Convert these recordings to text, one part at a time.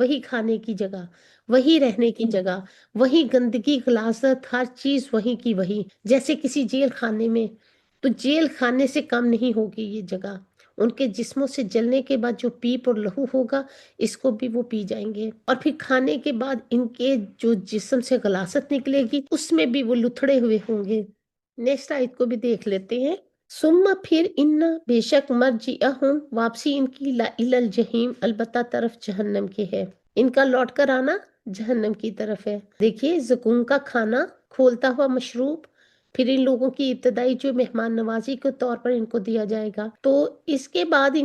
وہی کھانے کی جگہ، وہی رہنے کی جگہ، وہی گندگی غلاظت ہر چیز وہی کی وہی، جیسے کسی جیل خانے میں، تو جیل خانے سے کم نہیں ہوگی یہ جگہ۔ ان کے جسموں سے جلنے کے بعد جو پیپ اور لہو ہوگا، اس کو بھی وہ پی جائیں گے، اور پھر کھانے کے بعد ان کے جو جسم سے غلاظت نکلے گی اس میں بھی وہ لتھڑے ہوئے ہوں گے۔ نیکسٹ آیت کو بھی دیکھ لیتے ہیں۔ ثم پھر ان بے شک مرجعہم واپسی ان کی الی الجحیم البتہ طرف جہنم کے ہے، ان کا لوٹ کر آنا جہنم کی طرف ہے۔ دیکھیے زقوم کا کھانا، کھولتا ہوا مشروب، پھر ان لوگوں کی ابتدائی جو مہمان نوازی کے طور پر ان کو دیا جائے گا، تو اس کے بعد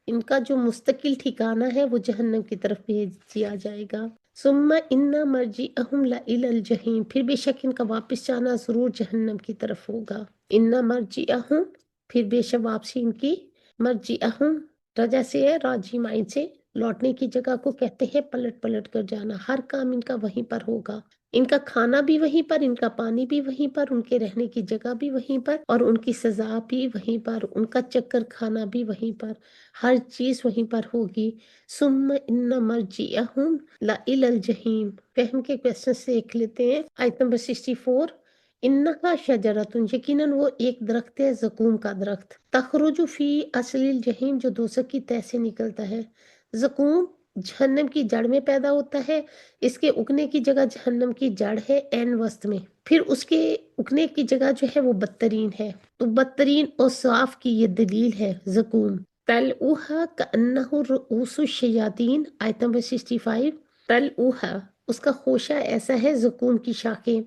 ان کا جو مستقل ٹھکانہ ہے وہ جہنم کی طرف بھیج دیا جائے گا۔ ثم ان مرجعہم الی الجحیم، پھر بے شک ان کا واپس جانا ضرور جہنم کی طرف ہوگا۔ ان مرجعہم، پھر بے شک واپسی ان کی، مرجعہم رجع سے ہے، راجی مائنڈ سے، لوٹنے کی جگہ کو کہتے ہیں پلٹ پلٹ کر جانا، ہر کام ان کا وہیں پر ہوگا، ان کا کھانا بھی وہیں پر، ان کا پانی بھی وہیں پر، ان کے رہنے کی جگہ بھی وہیں پر، اور ان کی سزا بھی وہیں پر، ان کا چکر کھانا بھی وہیں پر، ہر چیز وہیں پر ہوگی۔ ثم ان مرجعہم الی الجحیم، فہم کے کوشچن سے دیکھ لیتے ہیں۔ آیت نمبر 64، انہا شجرتن، یقیناً وہ ایک درخت ہے، زقوم کا درخت، تخرج فی اصل الجحیم، جو دوزخ کی تہ سے نکلتا ہے۔ زقوم جہنم کی جڑ میں پیدا ہوتا ہے، اس کے اگنے کی جگہ جہنم کی جڑ ہے عین وسط میں، پھر اس کے اگنے کی جگہ جو ہے وہ بدترین ہے، تو بدترین اور صاف کی یہ دلیل ہے زقوم۔ طلعها كأنه رؤوس الشیاطین، آیت نمبر 65، طلعها، اس کا خوشہ ایسا ہے، زقوم کی شاخیں،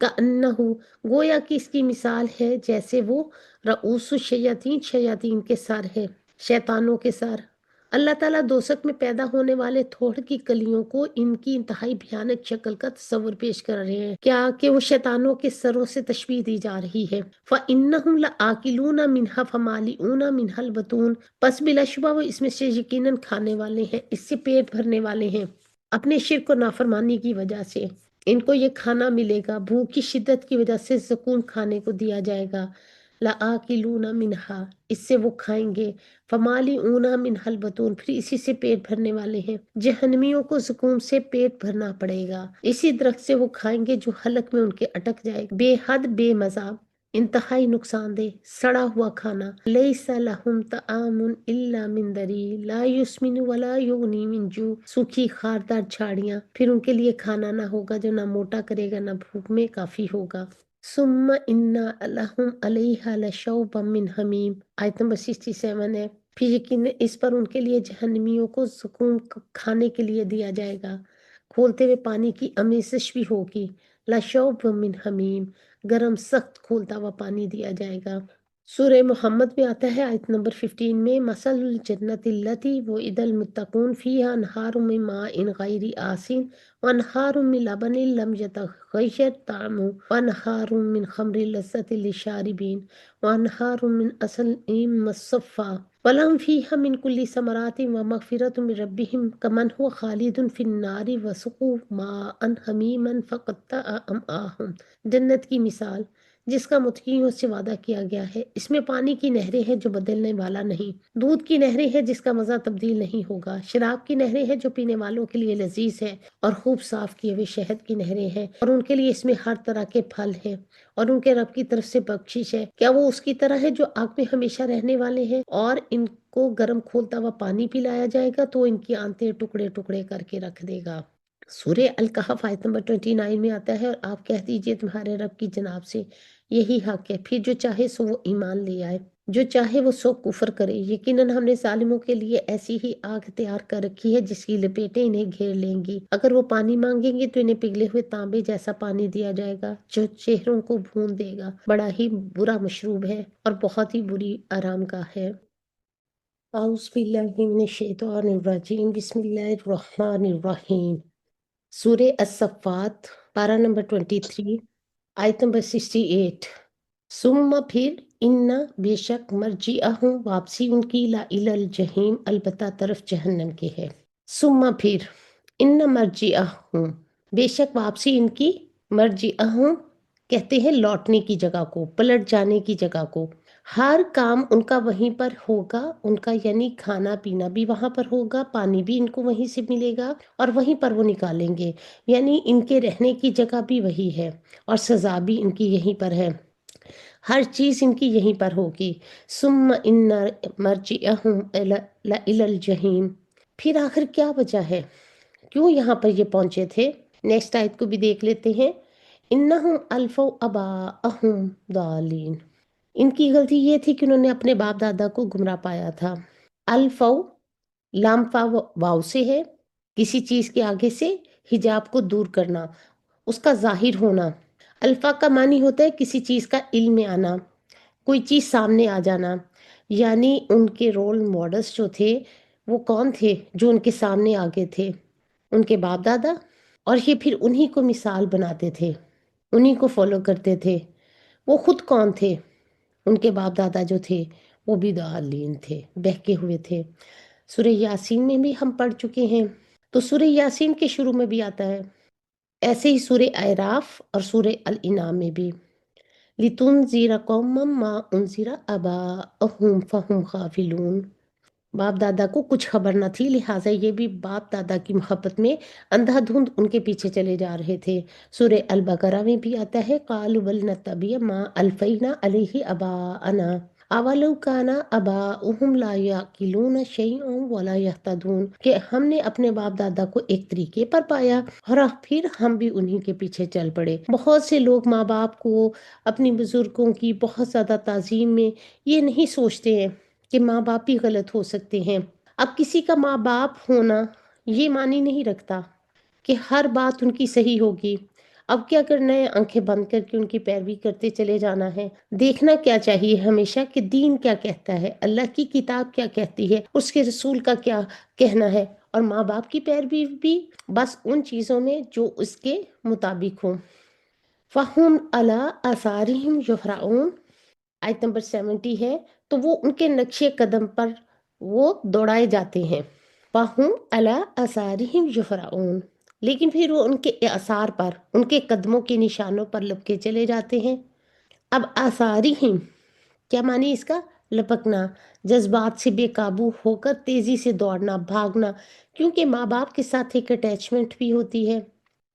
كأنه، گویا کہ اس کی مثال ہے جیسے وہ رؤوس الشیاطین، شیاطین کے سر ہے، شیطانوں کے سر۔ اللہ تعالیٰ دوزخ میں پیدا ہونے والے تھوڑ کی کلیوں کو ان کی انتہائی بھیانک شکل کا تصور پیش کر رہے ہیں، کیا کہ وہ شیطانوں کے سروں سے تشبیہ دی جا رہی ہے۔ فَإِنَّهُمْ لَآكِلُونَ مِنْهَا فَمَالِئُونَ مِنْهَا الْبُطُونَ، پس بلا شبہ وہ اس میں سے یقیناً کھانے والے ہیں، اس سے پیٹ بھرنے والے ہیں، اپنے شرک و نافرمانی کی وجہ سے ان کو یہ کھانا ملے گا، بھوک کی شدت کی وجہ سے زقوم کھانے کو دیا جائے گا۔ لَآكِلُونَ مِنْهَا، اس سے وہ کھائیں گے، فَمَالِئُونَ مِنْهَا الْبُطُونَ، پھر اسی سے پیٹ بھرنے والے ہیں۔ جہنمیوں کو زقوم سے پیٹ بھرنا پڑے گا، اسی درخت سے وہ کھائیں گے جو حلق میں ان کے اٹک جائے گا، بے حد بے مزہ، انتہائی نقصان دہ، سڑا ہوا کھانا۔ لیس لہم طعام الا من ضریع لا یسمن ولا یغنی من جوع، سوکھی خاردار جھاڑیاں، پھر ان کے لیے کھانا نہ ہوگا جو نہ موٹا کرے گا نہ بھوک میں کافی ہوگا۔ ثم ان لہم علیہا لشوبا من حمیم، آیت نمبر 67 ہے، پھر یقیناً اس پر ان کے لیے جہنمیوں کو زقوم کھانے کے لیے دیا جائے گا، کھولتے ہوئے پانی کی امیزش بھی ہوگی، لشوب من حمیم، گرم سخت کھولتا ہوا پانی دیا جائے گا۔ سورہ محمد میں آتا ہے آیت نمبر 15 میں، مثل الجنت التی وعد المتقون فیہا انہار من ماء غیر آسن وانہار من لبن لم یتغیر طعمہ وانہار من خمر لذۃ للشاربین وانہار من عسل مصفى ولہم فیہا من کل ثمرات ومغفرۃ من ربہم کمن هو خالد فی النار وسقوا ماء حمیما فقطع امعاءہم، جنت کی مثال جس کا متقیوں سے وعدہ کیا گیا ہے، اس میں پانی کی نہریں ہیں جو بدلنے والا نہیں، دودھ کی نہریں ہیں جس کا مزہ تبدیل نہیں ہوگا، شراب کی نہریں ہیں جو پینے والوں کے لیے لذیذ ہے، اور خوب صاف کیے ہوئے شہد کی نہریں ہیں، اور ان کے لیے اس میں ہر طرح کے پھل ہیں، اور ان کے رب کی طرف سے بخشش ہے۔ کیا وہ اس کی طرح ہے جو آگ میں ہمیشہ رہنے والے ہیں؟ اور ان کو گرم کھولتا ہوا پانی پلایا جائے گا تو ان کی آنتیں ٹکڑے ٹکڑے کر کے رکھ دے گا۔ سورہ الکہف آیت نمبر 29 میں آتا ہے، اور آپ کہہ دیجئے تمہارے رب کی جناب سے یہی حق ہے، پھر جو چاہے سو وہ ایمان لے آئے، جو چاہے وہ سو کفر کرے، یقیناً ہم نے ظالموں کے لیے ایسی ہی آگ تیار کر رکھی ہے جس کی لپیٹیں انہیں گھیر لیں گی، اگر وہ پانی مانگیں گے تو انہیں پگھلے ہوئے تانبے جیسا پانی دیا جائے گا جو چہروں کو بھون دے گا، بڑا ہی برا مشروب ہے اور بہت ہی بری آرام گاہ ہے۔ اعوذ باللہ من الشیطان الرجیم، بسم اللہ الرحمن الرحیم۔ سورہ الصفات، پارہ نمبر 23، آیت نمبر 68۔ ثم پھر ان بے شک مرجعہم واپسی ان کی الی الجحیم البتہ طرف جہنم کے ہے۔ ثم پھر ان مرجعہم، بے شک واپسی ان کی، مرجعہم کہتے ہیں لوٹنے کی جگہ کو، پلٹ جانے کی جگہ کو، ہر کام ان کا وہیں پر ہوگا، ان کا یعنی کھانا پینا بھی وہاں پر ہوگا، پانی بھی ان کو وہیں سے ملے گا اور وہیں پر وہ نکالیں گے، یعنی ان کے رہنے کی جگہ بھی وہی ہے اور سزا بھی ان کی یہیں پر ہے، ہر چیز ان کی یہیں پر ہوگی۔ ثم ان مرجعہم الی الجحیم، پھر آخر کیا وجہ ہے، کیوں یہاں پر یہ پہنچے تھے؟ نیکسٹ آیت کو بھی دیکھ لیتے ہیں۔ انہم الفوا آباءہم ضالین، ان کی غلطی یہ تھی کہ انہوں نے اپنے باپ دادا کو گمراہ پایا تھا۔ الفو، لام فا واو سے ہے، کسی چیز کے آگے سے حجاب کو دور کرنا، اس کا ظاہر ہونا۔ الفا کا معنی ہوتا ہے کسی چیز کا علم میں آنا، کوئی چیز سامنے آ جانا، یعنی ان کے رول ماڈلز جو تھے وہ کون تھے جو ان کے سامنے آگے تھے؟ ان کے باپ دادا، اور یہ پھر انہی کو مثال بناتے تھے، انہی کو فالو کرتے تھے۔ وہ خود کون تھے؟ ان کے باپ دادا جو تھے وہ بھی ضالین تھے، بہکے ہوئے تھے۔ سورہ یاسین میں بھی ہم پڑھ چکے ہیں، تو سورہ یاسین کے شروع میں بھی آتا ہے، ایسے ہی سورہ اعراف اور سورہ الانعام میں بھی، لِتُنذِرَ قَوْمًا مَّا أُنذِرَ آبَاؤُهُمْ فَهُمْ غَافِلُونَ، باپ دادا کو کچھ خبر نہ تھی، لہٰذا یہ بھی باپ دادا کی محبت میں اندھا دھند ان کے پیچھے چلے جا رہے تھے۔ سورہ البقرہ میں بھی آتا ہے، قَالُوا بَلْ نَتَّبِعُ مَا أَلْفَيْنَا عَلَيْهِ آبَاءَنَا أَوَلَوْ كَانَ آبَاؤُهُمْ لَا يَعْقِلُونَ شَيْئًا وَلَا يَهْتَدُونَ، کہ ہم نے اپنے باپ دادا کو ایک طریقے پر پایا اور پھر ہم بھی انہی کے پیچھے چل پڑے۔ بہت سے لوگ ماں باپ کو، اپنی بزرگوں کی بہت زیادہ تعظیم میں یہ نہیں سوچتے ہیں کہ ماں باپ بھی غلط ہو سکتے ہیں۔ اب کسی کا ماں باپ ہونا یہ معنی نہیں رکھتا کہ ہر بات ان کی صحیح ہوگی۔ اب کیا کرنا ہے؟ آنکھیں بند کر کے ان کی پیروی کرتے چلے جانا ہے۔ دیکھنا کیا چاہیے ہمیشہ کہ دین کیا کہتا ہے، اللہ کی کتاب کیا کہتی ہے، اس کے رسول کا کیا کہنا ہے، اور ماں باپ کی پیروی بھی بس ان چیزوں میں جو اس کے مطابق ہوں۔ فَهُمْ عَلَىٰ آثَارِهِمْ يُهْرَعُونَ، آیت نمبر 70 ہے، تو وہ ان کے نقش قدم پر وہ دوڑائے جاتے ہیں۔ فَهُمْ عَلَىٰ آثَارِهِمْ يُهْرَعُونَ، لیکن پھر وہ ان کے آثار پر، ان کے قدموں کے نشانوں پر لپکے چلے جاتے ہیں۔ اب آثارہم کیا معنی اس کا؟ لپکنا، جذبات سے بے قابو ہو کر تیزی سے دوڑنا، بھاگنا، کیونکہ ماں باپ کے ساتھ ایک اٹیچمنٹ بھی ہوتی ہے،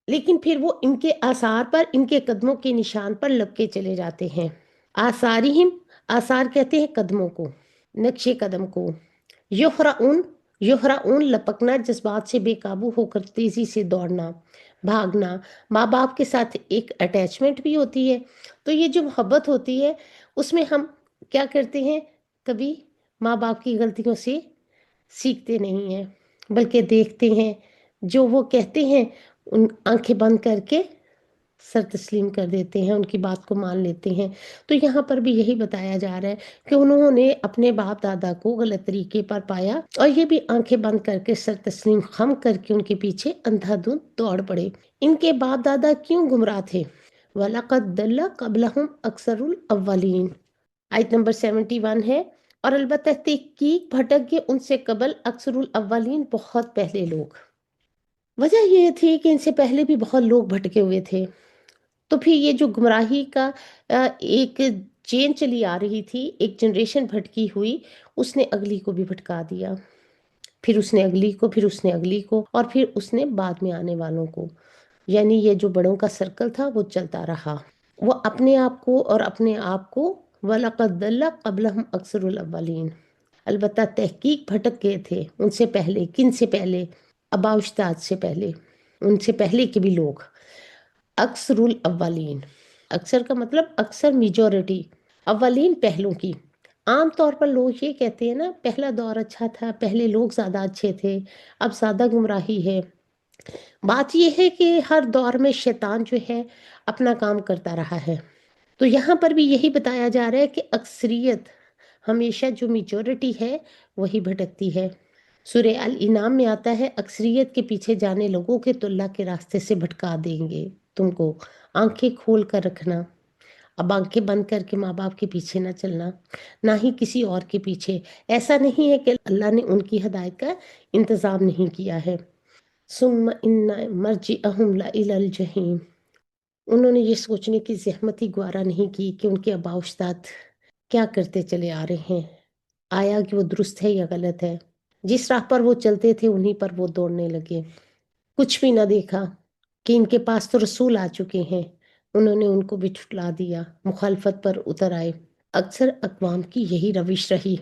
لیکن پھر وہ ان کے آثار پر، ان کے قدموں کے نشان پر لپکے چلے جاتے ہیں۔ آثارہم، آثار کہتے ہیں قدموں کو، نقش قدم کو۔ یہرعون، یہرعون لپکنا، جذبات سے بے قابو ہو کر تیزی سے دوڑنا، بھاگنا، ماں باپ کے ساتھ ایک اٹیچمنٹ بھی ہوتی ہے۔ تو یہ جو محبت ہوتی ہے اس میں ہم کیا کرتے ہیں، کبھی ماں باپ کی غلطیوں سے سیکھتے نہیں ہیں، بلکہ دیکھتے ہیں جو وہ کہتے ہیں ان آنکھیں بند کر کے سر تسلیم کر دیتے ہیں، ان کی بات کو مان لیتے ہیں۔ تو یہاں پر بھی یہی بتایا جا رہا ہے کہ انہوں نے اپنے باپ دادا کو غلط طریقے پر پایا اور یہ بھی آنکھیں بند کر کے سر تسلیم خم کر کے ان کے پیچھے اندھا دھند دوڑ پڑے۔ ان کے باپ دادا کیوں گمراہ تھے؟ وَلَقَدْ ضَلَّ قَبْلَهُمْ أَكْثَرُ الْأَوَّلِينَ، آیت نمبر 71 ہے، اور البتہ تحقیق بھٹک گئے ان سے قبل اکثر الاولین، بہت پہلے لوگ۔ وجہ یہ تھی کہ ان سے پہلے بھی بہت لوگ بھٹکے ہوئے تھے، تو پھر یہ جو گمراہی کا ایک چین چلی آ رہی تھی، ایک جنریشن بھٹکی ہوئی، اس نے اگلی کو بھی بھٹکا دیا، پھر اس نے اگلی کو، پھر اس نے اگلی کو، اور پھر اس نے بعد میں آنے والوں کو، یعنی یہ جو بڑوں کا سرکل تھا وہ چلتا رہا۔ وہ اپنے آپ کو اور اپنے آپ کو وَلَقَدْ ضَلَّ قَبْلَهُمْ أَكْثَرُ الْأَوَّلِينَ، البتہ تحقیق بھٹک گئے تھے ان سے پہلے، کن سے پہلے؟ آباء و اجداد سے پہلے، ان سے پہلے کے بھی لوگ۔ اکثر الاولین، اکثر کا مطلب اکثر، میجورٹی، اولین پہلوں کی۔ عام طور پر لوگ یہ کہتے ہیں نا، پہلا دور اچھا تھا، پہلے لوگ زیادہ اچھے تھے، اب زیادہ گمراہی ہے۔ بات یہ ہے کہ ہر دور میں شیطان جو ہے اپنا کام کرتا رہا ہے، تو یہاں پر بھی یہی بتایا جا رہا ہے کہ اکثریت ہمیشہ، جو میجورٹی ہے وہی بھٹکتی ہے۔ سورہ الانعام میں آتا ہے، اکثریت کے پیچھے جانے لوگوں کے تو اللہ کے راستے سے بھٹکا دیں گے تم کو۔ آنکھیں کھول کر رکھنا، اب آنکھیں بند کر کے ماں باپ کے پیچھے نہ چلنا، نہ ہی کسی اور کے پیچھے۔ ایسا نہیں ہے کہ اللہ نے ان کی ہدایت کا انتظام نہیں کیا ہے۔ ثم ان مرجعہم الی الجحیم، انہوں نے یہ سوچنے کی زحمت ہی گوارا نہیں کی کہ ان کے آباء و اجداد کیا کرتے چلے آ رہے ہیں؟ آیا کہ وہ درست ہے یا غلط ہے؟ جس راہ پر وہ چلتے تھے انہیں پر وہ دوڑنے لگے۔ کچھ بھی نہ دیکھا کہ ان کے پاس تو رسول آ چکے ہیں، انہوں نے ان کو بھی ٹھٹلا دیا، مخالفت پر اتر آئے۔ اکثر اقوام کی یہی روش رہی،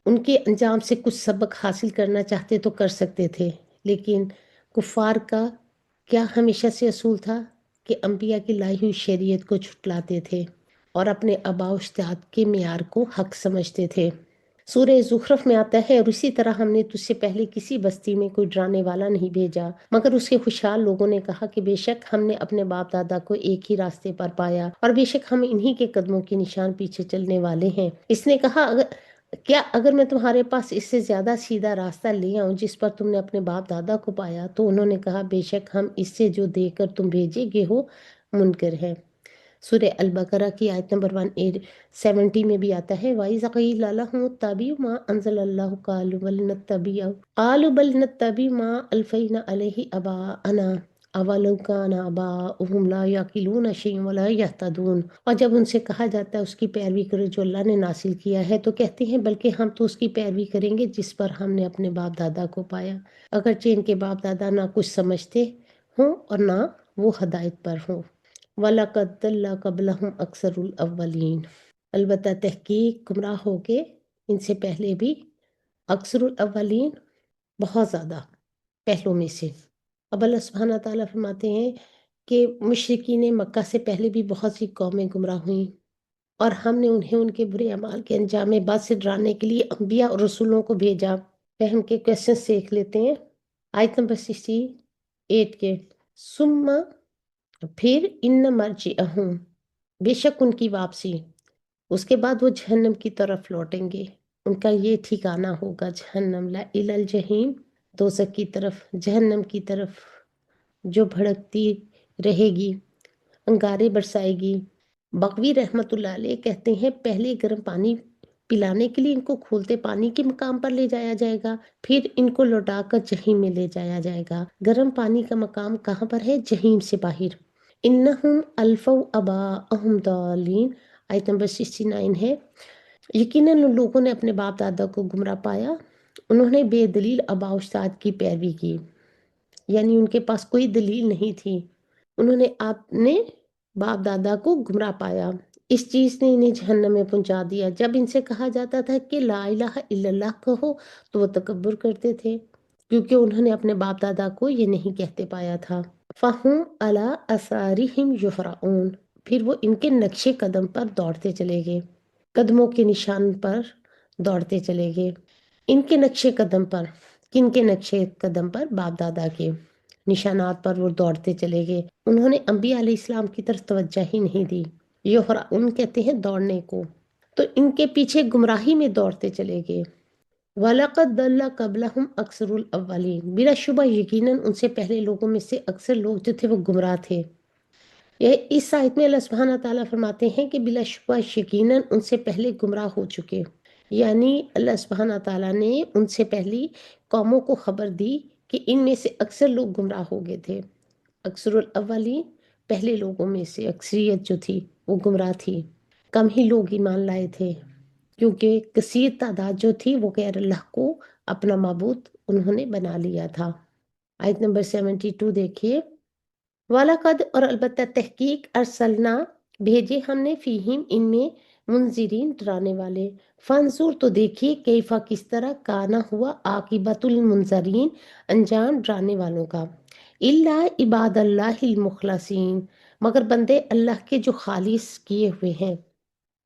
ان کے انجام سے کچھ سبق حاصل کرنا چاہتے تو کر سکتے تھے، لیکن کفار کا کیا ہمیشہ سے اصول تھا کہ انبیاء کی لائی ہوئی شریعت کو جھٹلاتے تھے اور اپنے آباء و اجداد کے معیار کو حق سمجھتے تھے۔ سورہ زخرف میں آتا ہے، اور اسی طرح ہم نے تجھ سے پہلے کسی بستی میں کوئی ڈرانے والا نہیں بھیجا مگر اس کے خوشحال لوگوں نے کہا کہ بے شک ہم نے اپنے باپ دادا کو ایک ہی راستے پر پایا اور بے شک ہم انہی کے قدموں کے نشان پیچھے چلنے والے ہیں۔ اس نے کہا اگر میں تمہارے پاس اس سے زیادہ سیدھا راستہ لے آؤں جس پر تم نے اپنے باپ دادا کو پایا، تو انہوں نے کہا بے شک ہم اس سے جو دے کر تم بھیجے گے ہو منکر ہے۔ سورہ البقرہ کی آیت نمبر 170 میں بھی آتا ہے، وَإِذَا قِيلَ لَهُمُ اتَّبِعُوا مَا أَنزَلَ اللَّهُ قَالُوا بَلْ نَتَّبِعُ مَا أَلْفَيْنَا عَلَيْهِ آبَاءَنَا أَوَلَوْ كَانَ آبَاؤُهُمْ لَا يَعْقِلُونَ شَيْئًا وَلَا يَهْتَدُونَ۔ اور جب ان سے کہا جاتا ہے اس کی پیروی کرو جو اللہ نے نازل کیا ہے، تو کہتے ہیں بلکہ ہم تو اس کی پیروی کریں گے جس پر ہم نے اپنے باپ دادا کو پایا، اگرچہ ان کے باپ دادا نہ کچھ سمجھتے ہوں اور نہ وہ ہدایت پر ہوں۔ وَلَقَدْ ضَلَّ قَبْلَهُمْ أَكْثَرُ الْأَوَّلِينَ، البتہ تحقیق گمراہ ہو کے ان سے پہلے بھی اکثر الاولین، بہت زیادہ پہلوں میں سے۔ اب اللہ سبحانہ تعالیٰ فرماتے ہیں کہ مشرکین مکہ سے پہلے بھی بہت سی قومیں گمراہ ہوئیں، اور ہم نے انہیں ان کے برے اعمال کے انجام بعد سے ڈرانے کے لیے انبیاء اور رسولوں کو بھیجا۔ فہم کے کویسچن دیکھ لیتے ہیں، آیت نمبر 68 کے، ثم پھر ان مرجعہم، بے شک ان کی واپسی، اس کے بعد وہ جہنم کی طرف لوٹیں گے، ان کا یہ ٹھکانہ ہوگا جہنم، لا الی الجحیم، دوزخ کی طرف، جہنم کی طرف جو بھڑکتی رہے گی، انگارے برسائے گی۔ بغوی رحمت اللہ علیہ کہتے ہیں پہلے گرم پانی پلانے کے لیے ان کو کھولتے پانی کے مقام پر لے جایا جائے گا، پھر ان کو لوٹا کر جہنم میں لے جایا جائے گا۔ گرم پانی کا مقام کہاں پر ہے؟ جہنم سے باہر۔ انہم الفوا آباءہم ضالین، آیت نمبر 69 ہے، یقیناً ان لوگوں نے اپنے باپ دادا کو گمراہ پایا، انہوں نے بے دلیل آباء و اجداد کی پیروی کی، یعنی ان کے پاس کوئی دلیل نہیں تھی، انہوں نے اپنے باپ دادا کو گمراہ پایا، اس چیز نے انہیں جہنم میں پہنچا دیا۔ جب ان سے کہا جاتا تھا کہ لا الہ الا اللہ کہو تو وہ تکبر کرتے تھے، کیونکہ انہوں نے اپنے باپ دادا کو یہ نہیں کہتے پایا تھا۔ فَهُمْ عَلَىٰ آثَارِهِمْ يُهْرَعُونَ، پھر وہ ان کے نقش قدم پر دوڑتے چلے گئے، قدموں کے نشان پر دوڑتے چلے گئے۔ ان کے نقش قدم پر، کن کے نقش قدم پر؟ باپ دادا کے نشانات پر وہ دوڑتے چلے گئے، انہوں نے انبیاء علیہ السلام کی طرف توجہ ہی نہیں دی۔ یُہْرَعُونَ کہتے ہیں دوڑنے کو، تو ان کے پیچھے گمراہی میں دوڑتے چلے گئے۔ وَلَقَدْ ضَلَّ قَبْلَهُمْ أَكْثَرُ الْأَوَّلِينَ، بلا شبہ یقیناً ان سے پہلے لوگوں میں سے اکثر لوگ جو تھے وہ گمراہ تھے۔ یہ اس آیت میں اللہ سبحانہ تعالیٰ فرماتے ہیں کہ بلا شبہ یقیناً ان سے پہلے گمراہ ہو چکے، یعنی اللہ سبحانہ تعالیٰ نے ان سے پہلی قوموں کو خبر دی کہ ان میں سے اکثر لوگ گمراہ ہو گئے تھے۔ اکثر الاولین، پہلے لوگوں میں سے اکثریت جو تھی وہ گمراہ تھی، کم ہی لوگ ایمان لائے تھے، کیونکہ کثیر تعداد جو تھی وہ غیر اللہ کو اپنا معبود انہوں نے بنا لیا تھا۔ آیت نمبر 72 دیکھیے، وَلَقَدْ، اور البتہ تحقیق، ارسلنا، بھیجے ہم نے، فیہم، ان میں، منذرین، ڈرانے والے، فانظر، تو دیکھیے، کیفا، کس طرح، کانا، ہوا، عاقبۃ المنذرین، انجام ڈرانے والوں کا، الا عباد اللہ المخلصین، مگر بندے اللہ کے جو خالص کیے ہوئے ہیں۔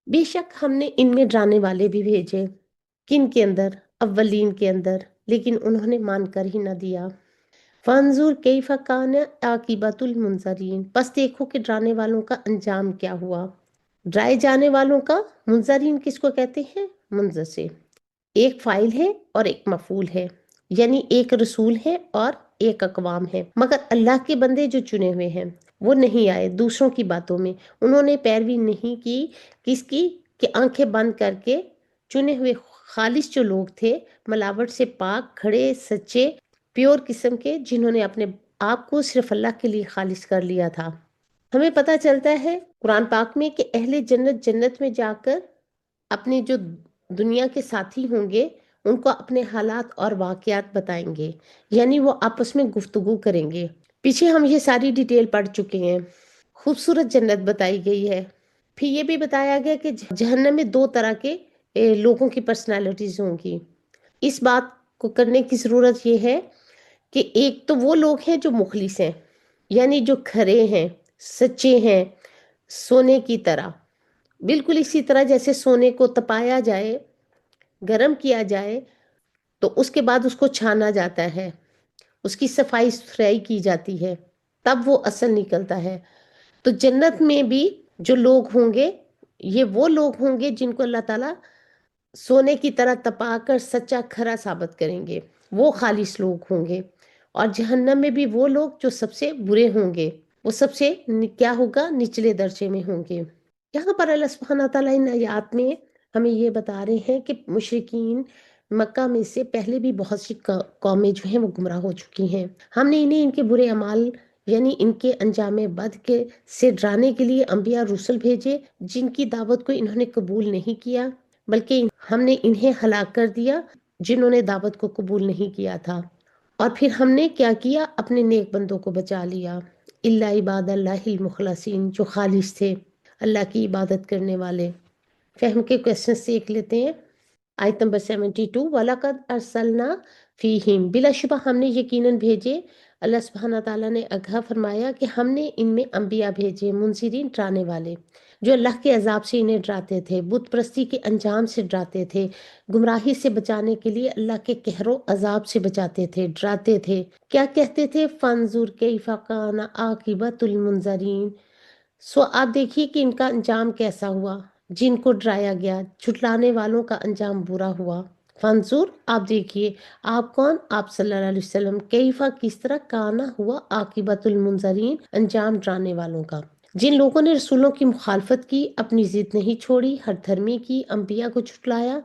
بے شک ہم نے ان میں ڈرانے والے بھی بھیجے، کن کے اندر؟ اولین کے اندر، لیکن انہوں نے مان کر ہی نہ دیا۔ فانظر کیف کان عاقبۃ المنذرین، پس دیکھو کہ ڈرانے والوں کا انجام کیا ہوا۔ ڈرائے جانے والوں کا، منذرین کس کو کہتے ہیں؟ منذر سے، ایک فاعل ہے اور ایک مفعول ہے، یعنی ایک رسول ہے اور ایک اقوام ہے، مگر اللہ کے بندے جو چنے ہوئے ہیں وہ نہیں آئے دوسروں کی باتوں میں، انہوں نے پیروی نہیں کی، کس کی؟ کہ آنکھیں بند کر کے چنے ہوئے خالص جو لوگ تھے، ملاوٹ سے پاک، کھڑے، سچے، پیور قسم کے، جنہوں نے اپنے آپ کو صرف اللہ کے لیے خالص کر لیا تھا۔ ہمیں پتہ چلتا ہے قرآن پاک میں کہ اہل جنت جنت میں جا کر اپنے جو دنیا کے ساتھی ہوں گے ان کو اپنے حالات اور واقعات بتائیں گے، یعنی وہ آپس میں گفتگو کریں گے۔ پیچھے ہم یہ ساری ڈیٹیل پڑھ چکے ہیں۔ خوبصورت جنت بتائی گئی ہے۔ پھر یہ بھی بتایا گیا کہ جہنم میں دو طرح کے لوگوں کی پرسنالٹیز ہوں گی۔ اس بات کو کرنے کی ضرورت یہ ہے کہ ایک تو وہ لوگ ہیں جو مخلص ہیں، یعنی جو کھرے ہیں، سچے ہیں، سونے کی طرح، بالکل اسی طرح جیسے سونے کو تپایا جائے، گرم کیا جائے تو اس کے بعد اس کو چھانا جاتا ہے، اس کی صفائی ستھرائی کی جاتی ہے، تب وہ اصل نکلتا ہے۔ تو جنت میں بھی جو لوگ ہوں گے یہ وہ لوگ ہوں گے جن کو اللہ تعالیٰ سونے کی طرح تپا کر سچا کھرا ثابت کریں گے، وہ خالص لوگ ہوں گے۔ اور جہنم میں بھی وہ لوگ جو سب سے برے ہوں گے، وہ سب سے کیا ہوگا، نچلے درجے میں ہوں گے۔ یہاں پر اللہ سبحانہ تعالیٰ ان آیات میں ہمیں یہ بتا رہے ہیں کہ مشرکین مکہ میں سے پہلے بھی بہت سی قومیں جو ہیں وہ گمراہ ہو چکی ہیں۔ ہم نے انہیں ان کے برے اعمال یعنی ان کے انجام بد کے سے ڈرانے کے لیے انبیاء رسل بھیجے، جن کی دعوت کو انہوں نے قبول نہیں کیا، بلکہ ہم نے انہیں ہلاک کر دیا جنہوں نے دعوت کو قبول نہیں کیا تھا۔ اور پھر ہم نے کیا کیا، اپنے نیک بندوں کو بچا لیا، الا عباد اللہ المخلصین، جو خالص تھے، اللہ کی عبادت کرنے والے۔ فہم کے کوشچن دیکھ لیتے ہیں۔ آیت نمبر 72، وَلَقَدْ أَرْسَلْنَا فِيهِمْ، بلا شبہ ہم نے یقیناً بھیجے، اللہ سبحانہ تعالیٰ نے آگاہ فرمایا کہ ہم نے ان میں انبیاء بھیجے، منذرین، ڈرانے والے، جو اللہ کے عذاب سے انہیں ڈراتے تھے، بت پرستی کے انجام سے ڈراتے تھے، گمراہی سے بچانے کے لیے اللہ کے قہر و عذاب سے بچاتے تھے، ڈراتے تھے۔ کیا کہتے تھے، فَانظُرْ كَيْفَ كَانَ عَاقِبَةُ الْمُنذَرِينَ، سو آپ دیکھیے کہ ان کا انجام کیسا ہوا، جن کو ڈرایا گیا، جھٹلانے والوں کا انجام برا ہوا۔ فانظر، آپ دیکھیے، آپ کون، آپ صلی اللہ علیہ وسلم، کیفا، کس طرح، کانا ہوا، عاقبت المنذرین، انجام ڈرانے والوں کا۔ جن لوگوں نے رسولوں کی مخالفت کی، اپنی ضد نہیں چھوڑی، ہر دھرمی کی، انبیاء کو جھٹلایا،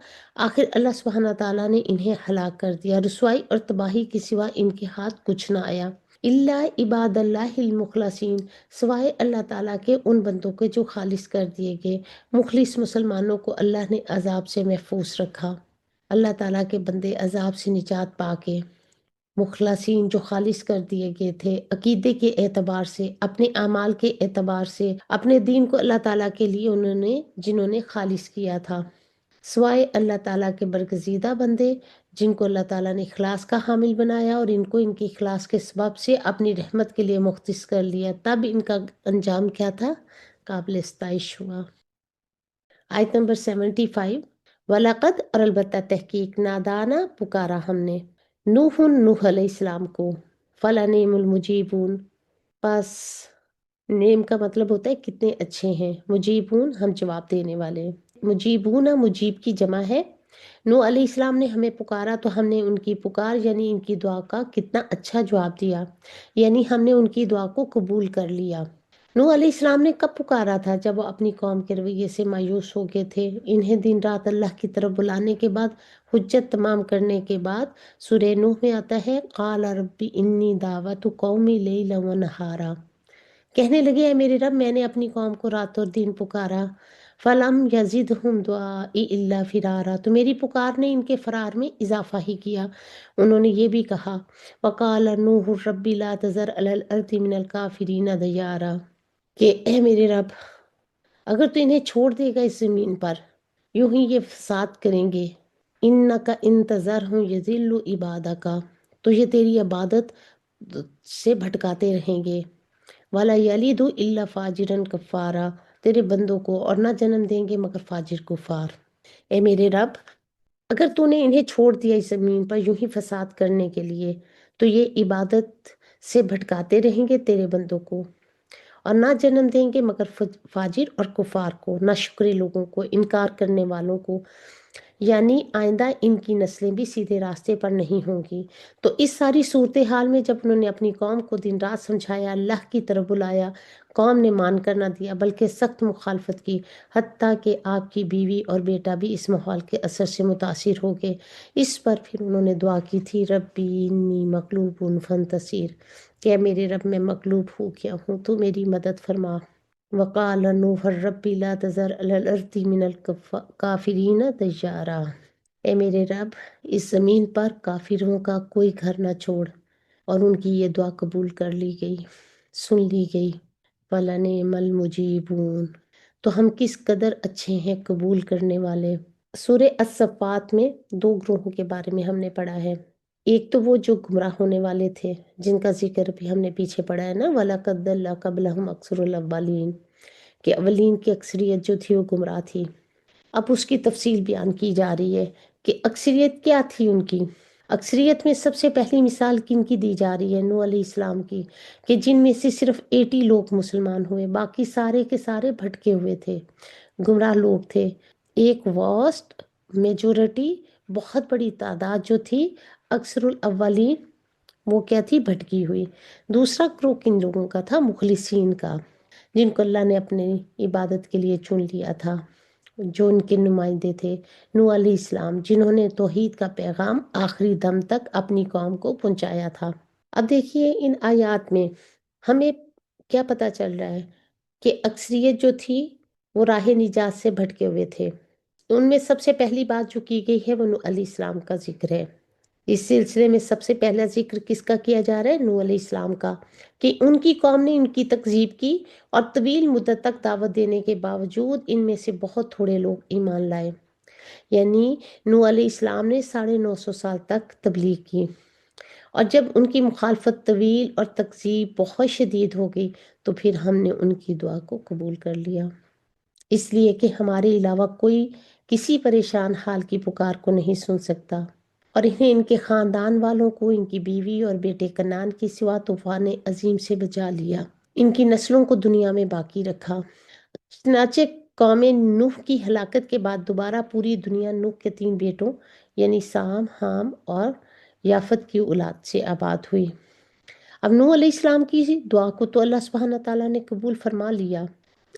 آخر اللہ سبحانہ تعالیٰ نے انہیں ہلاک کر دیا، رسوائی اور تباہی کے سوا ان کے ہاتھ کچھ نہ آیا۔ اللہ عباد اللہ المخلصین، سوائے اللہ تعالیٰ کے ان بندوں کے جو خالص کر دیے گئے۔ مخلص مسلمانوں کو اللہ نے عذاب سے محفوظ رکھا، اللہ تعالیٰ کے بندے عذاب سے نجات پا کے۔ مخلصین جو خالص کر دیے گئے تھے، عقیدے کے اعتبار سے، اپنے اعمال کے اعتبار سے، اپنے دین کو اللہ تعالیٰ کے لیے جنہوں نے خالص کیا تھا، سوائے اللہ تعالیٰ کے برگزیدہ بندے جن کو اللہ تعالیٰ نے اخلاص کا حامل بنایا اور ان کو ان کے اخلاص کے سبب سے اپنی رحمت کے لیے مختص کر لیا، تب ان کا انجام کیا تھا، قابل ستائش ہوا۔ آیت نمبر 75، وَلَقَدْ، اور البتہ تحقیق، نادانا، پکارا ہم نے، نوح علیہ السلام کو، فَلَنِعْمُ الْمُجِيبُونَ، پس نیم کا مطلب ہوتا ہے کتنے اچھے ہیں، مجیبون، ہم جواب دینے والے، مجیبون مجیب کی جمع ہے۔ نوح علیہ السلام نے ہمیں پکارا تو ہم نے ان کی پکار یعنی ان کی دعا کا کتنا اچھا جواب دیا، یعنی ہم نے ان کی دعا کو قبول کر لیا۔ نوح علیہ السلام نے کب پکارا تھا، جب وہ اپنی قوم کے رویے سے مایوس ہو گئے تھے، انہیں دن رات اللہ کی طرف بلانے کے بعد، حجت تمام کرنے کے بعد۔ سورہ نوح میں آتا ہے، قال رب انی دعوت قومی لیلا و نہارا، کہنے لگے، اے میرے رب، میں نے اپنی قوم کو رات اور دن پکارا، فلم یزدہم دعائی الا فرارا، تو میری پکار نے ان کے فرار میں اضافہ ہی کیا۔ انہوں نے یہ بھی کہا، وقال نوح رب لا تذر علی الارض من الکافرین دیارا، کہ اے میرے رب، اگر تو انہیں چھوڑ دے گا اس زمین پر، یوں ہی یہ فساد کریں گے، انکا ان تذرہم یضلوا عبادک، تو یہ تیری عبادت سے بھٹکاتے رہیں گے، وَلَا يَلِدُ إِلَّا فَاجِرًا كَفَّارًا، تیرے بندوں کو اور نہ جنم دیں گے مگر فاجر کفار۔ اے میرے رب، اگر تو نے انہیں چھوڑ دیا اس زمین پر یوں ہی فساد کرنے کے لیے، تو یہ عبادت سے بھٹکاتے رہیں گے تیرے بندوں کو، اور نہ جنم دیں گے مگر فاجر اور کفار کو، نہ شکرے لوگوں کو، انکار کرنے والوں کو، یعنی آئندہ ان کی نسلیں بھی سیدھے راستے پر نہیں ہوں گی۔ تو اس ساری صورتحال میں جب انہوں نے اپنی قوم کو دن رات سمجھایا، اللہ کی طرف بلایا، قوم نے مان کر نہ دیا بلکہ سخت مخالفت کی، حتیٰ کہ آپ کی بیوی اور بیٹا بھی اس ماحول کے اثر سے متاثر ہو گئے۔ اس پر پھر انہوں نے دعا کی تھی، ربی انی مغلوب فانتصر، کہ میرے رب، میں مغلوب ہو گیا ہوں، تو میری مدد فرما۔ وقال نوح رب لا تذر علی الارض من الکافرین دیارا، اے میرے رب اس زمین پر کافروں کا کوئی گھر نہ چھوڑ۔ اور ان کی یہ دعا قبول کر لی گئی، سن لی گئی۔ فَلَنِعْمَ الْمُجِيبُونَ، تو ہم کس قدر اچھے ہیں قبول کرنے والے۔ سورہ الصفات میں دو گروہوں کے بارے میں ہم نے پڑھا ہے۔ ایک تو وہ جو گمراہ ہونے والے تھے، جن کا ذکر بھی ہم نے پیچھے پڑھا ہے نا، وَلَقَدْ ضَلَّ قَبْلَهُمْ أَكْثَرُ الْأَوَّلِينَ، کہ اولین کی اکثریت جو تھی وہ گمراہ تھی۔ اب اس کی تفصیل بیان کی جا رہی ہے کہ اکثریت کیا تھی ان کی۔ اکثریت میں سب سے پہلی مثال کن کی دی جا رہی ہے؟ نوح علیہ السلام کی، کہ جن میں سے صرف 80 لوگ مسلمان ہوئے، باقی سارے کے سارے بھٹکے ہوئے تھے، گمراہ لوگ تھے۔ ایک واسٹ میجورٹی، بہت بڑی تعداد جو تھی اکثر الاولین، وہ کیا تھی؟ بھٹکی ہوئی۔ دوسرا گروہ کن لوگوں کا تھا؟ مخلصین کا، جن کو اللہ نے اپنے عبادت کے لیے چن لیا تھا، جو ان کے نمائندے تھے نوح علیہ السلام، جنہوں نے توحید کا پیغام آخری دم تک اپنی قوم کو پہنچایا تھا۔ اب دیکھیے ان آیات میں ہمیں کیا پتہ چل رہا ہے کہ اکثریت جو تھی وہ راہ نجات سے بھٹکے ہوئے تھے۔ ان میں سب سے پہلی بات جو کی گئی ہے وہ نوح علیہ السلام کا ذکر ہے۔ اس سلسلے میں سب سے پہلا ذکر کس کا کیا جا رہا ہے؟ نوح علیہ السلام کا، کہ ان کی قوم نے ان کی تکذیب کی اور طویل مدت تک دعوت دینے کے باوجود ان میں سے بہت تھوڑے لوگ ایمان لائے۔ یعنی نوح علیہ السلام نے 950 سال تک تبلیغ کی، اور جب ان کی مخالفت طویل اور تکذیب بہت شدید ہو گئی تو پھر ہم نے ان کی دعا کو قبول کر لیا، اس لیے کہ ہمارے علاوہ کوئی کسی پریشان حال کی پکار کو نہیں سن سکتا، اور انہیں ان کے خاندان والوں کو، ان کی بیوی اور بیٹے کنعان کی سوا طوفان عظیم سے بچا لیا، ان کی نسلوں کو دنیا میں باقی رکھا۔ چنانچہ قوم نوح کی ہلاکت کے بعد دوبارہ پوری دنیا نوح کے 3 بیٹوں یعنی سام، حام اور یافت کی اولاد سے آباد ہوئی۔ اب نوح علیہ السلام کی دعا کو تو اللہ سبحانہ تعالیٰ نے قبول فرما لیا۔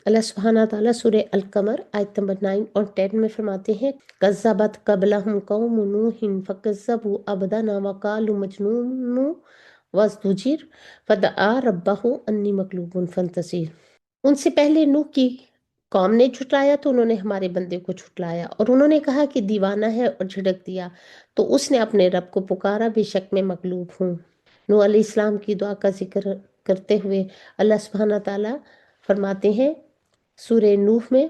اللہ سبحانہ تعالیٰ سورہ القمر آیت نمبر 9 اور 10 میں فرماتے ہیں کذبت قبلہم قوم نوح فکذبوا عبدنا وقالوا مجنون وازدجر فدعا ربہ انی مغلوب فانتصر۔ ان سے پہلے نوح کی قوم نے جھٹلایا تو انہوں نے ہمارے بندے کو جھٹلایا، اور انہوں نے کہا کہ دیوانہ ہے اور جھڑک دیا، تو اس نے اپنے رب کو پکارا، بے شک میں مغلوب ہوں۔ نوح علیہ السلام کی دعا کا ذکر کرتے ہوئے اللہ سبحانہ تعالیٰ فرماتے ہیں سورہ نوح میں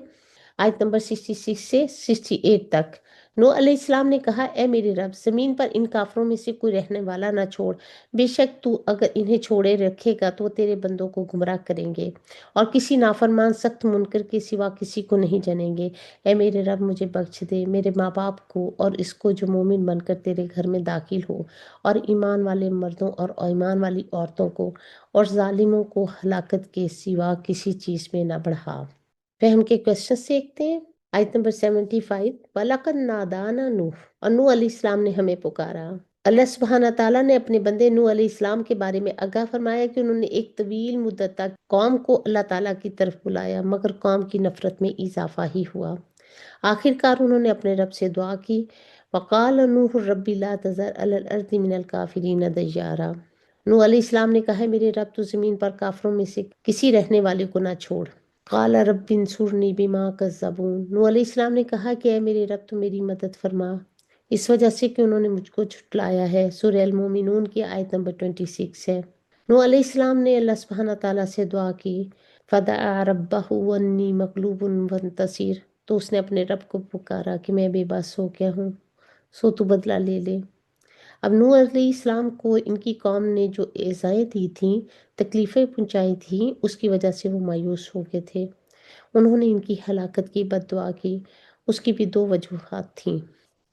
آیت نمبر 66 سے 68 تک، نوح علیہ السلام نے کہا اے میرے رب، زمین پر ان کافروں میں سے کوئی رہنے والا نہ چھوڑ، بے شک تو اگر انہیں چھوڑے رکھے گا تو وہ تیرے بندوں کو گمراہ کریں گے اور کسی نافرمان سخت منکر کے سوا کسی کو نہیں جنیں گے۔ اے میرے رب مجھے بخش دے، میرے ماں باپ کو اور اس کو جو مومن بن کر تیرے گھر میں داخل ہو، اور ایمان والے مردوں اور ایمان والی عورتوں کو، اور ظالموں کو ہلاکت کے سوا کسی چیز میں نہ بڑھا۔ فہم کے کوشچن دیکھتے ہیں۔ آیت نمبر 75، وَلَقَدْ نَادَانَا نوح، اور نوح علیہ السلام نے ہمیں پکارا۔ اللہ سبحانہ تعالیٰ نے اپنے بندے نوح علیہ السلام کے بارے میں آگاہ فرمایا کہ انہوں نے ایک طویل مدت تک قوم کو اللہ تعالیٰ کی طرف بلایا، مگر قوم کی نفرت میں اضافہ ہی ہوا۔ آخر کار انہوں نے اپنے رب سے دعا کی، وَقَالَ نُوحٌ رَبِّ لَا تَذَرْ عَلَى الْأَرْضِ مِنَ الْكَافِرِينَ دَيَّارًا۔ نوح علیہ السلام نے کہا ہے میرے رب تو زمین پر کافروں میں سے کسی رہنے والے کو نہ چھوڑ۔ قال رب انصرنی بما کذبون، نوح علیہ السلام نے کہا کہ اے میرے رب تو میری مدد فرما، اس وجہ سے کہ انہوں نے مجھ کو جھٹلایا ہے۔ سورہ المومنون کی آیت نمبر 26 ہے۔ نوح علیہ السلام نے اللہ سبحانہ تعالیٰ سے دعا کی، فدعا ربہ انی مغلوب فانتصر، تو اس نے اپنے رب کو پکارا کہ میں بے بس ہو گیا ہوں، سو تو بدلہ لے لے۔ اب نوح علیہ السلام کو ان کی قوم نے جو ایذائیں دی تھیں، تکلیفیں پہنچائی تھیں، اس کی وجہ سے وہ مایوس ہو گئے تھے۔ انہوں نے ان کی ہلاکت کی بد دعا کی۔ اس کی بھی 2 وجوہات تھیں۔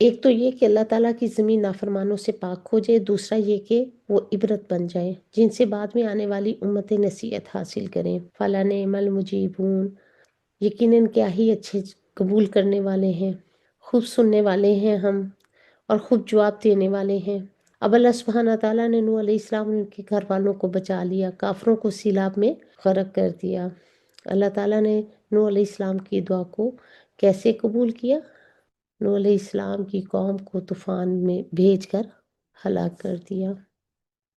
ایک تو یہ کہ اللہ تعالیٰ کی زمین نافرمانوں سے پاک ہو جائے، دوسرا یہ کہ وہ عبرت بن جائیں جن سے بعد میں آنے والی امتیں نصیحت حاصل کریں۔ فَلَنِعْمَ الْمُجِيبُونَ، یقیناً کیا ہی اچھے قبول کرنے والے ہیں، خوب سننے والے ہیں ہم، اور خوب جواب دینے والے ہیں۔ اب اللہ سبحانہ تعالیٰ نے نوح علیہ السلام اور ان کے گھر والوں کو بچا لیا، کافروں کو سیلاب میں غرق کر دیا۔ اللہ تعالیٰ نے نوح علیہ السلام کی دعا کو کیسے قبول کیا؟ نوح علیہ السلام کی قوم کو طوفان میں بھیج کر ہلاک کر دیا۔